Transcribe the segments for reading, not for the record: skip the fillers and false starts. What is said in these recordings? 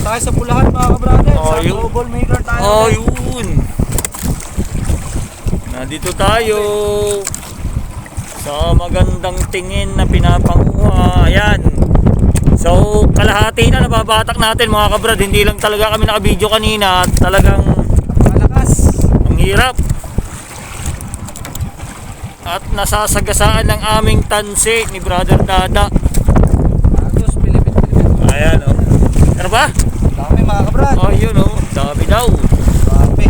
tayo sa pulahan mga kabrother. Sa global maker tayo. Ayun. Nandito tayo sa magandang tingin na pinapanguha. Ayan. So kalahati na nababatak natin mga kabrad. Hindi lang talaga kami naka-video kanina. Talagang malakas. Ang hirap. At nasasagasaan ng aming tansi ni Brother Dada. Agos, Pilipit. Ayan o. Ano ba? Dami mga kabrad. Oh yun o. Dami daw. Dami.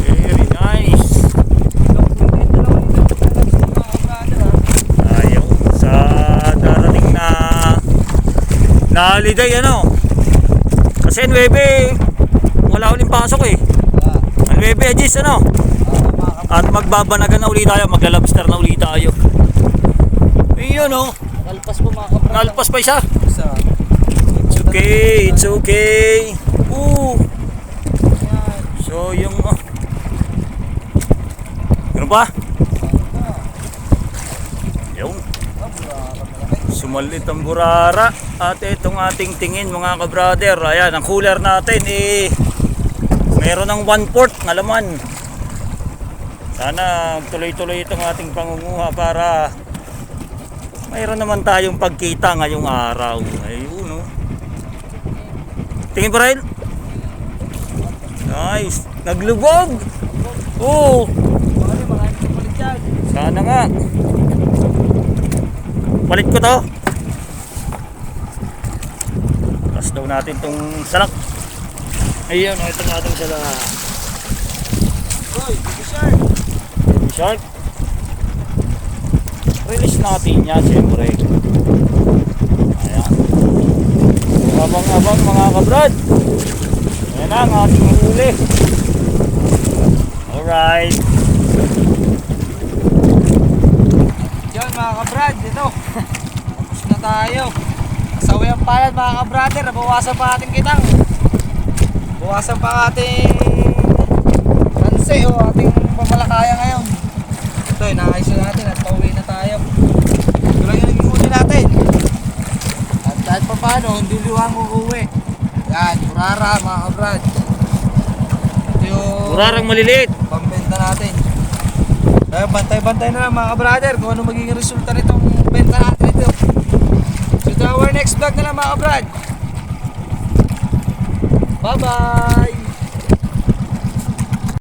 Very nice. Ayaw. Sa darating na holiday ano. Kasi 9 wala uling pasok eh. 9 Agis ano. At magbabanagan na ulit tayo. Maglalabster na ulit tayo. Ayun o. Nalpas po mga kabrad. Nalpas pa isa. Isa. It's okay. It's okay. So yung ano ba? Yung sumalit ang burara. At itong ating tingin mga kabrother. Ayan, ang cooler natin meron ng 1/4 na laman. Sana tuloy-tuloy itong ating pangunguha para mayroon naman tayong pagkita ngayong araw. Ayun o. Tingin pa rin. Nice. Naglubog. Oo. Sana nga. Palit ko to. Tapos daw natin tong salak. Ayun o. Ito natin salak. Boy, baby shark. Baby shark. Release natin yan siyempre. Ayan. Abang-abang mga kabrad. Ayan na ang ating huli. Alright. Yan mga kabrad, dito. Tapos na tayo. Kasawi ang palad mga kabrader. Nabawasan pa ating kitang. Bawasan pa ating kanse o ating pamalakaya ngayon. Ito, inaayos na natin at pauwi na tayo. Ito lang yung naging huli natin. At kahit pa paano, hindi liwang uuwi. Yan, burara mga kabrad. Ito yung Burarang maliliit. pambenta natin. Kaya bantay-bantay na lang mga kabrader kung ano magiging resulta nitong benta natin ito. So to our next vlog na lang mga kabrad. Bye bye!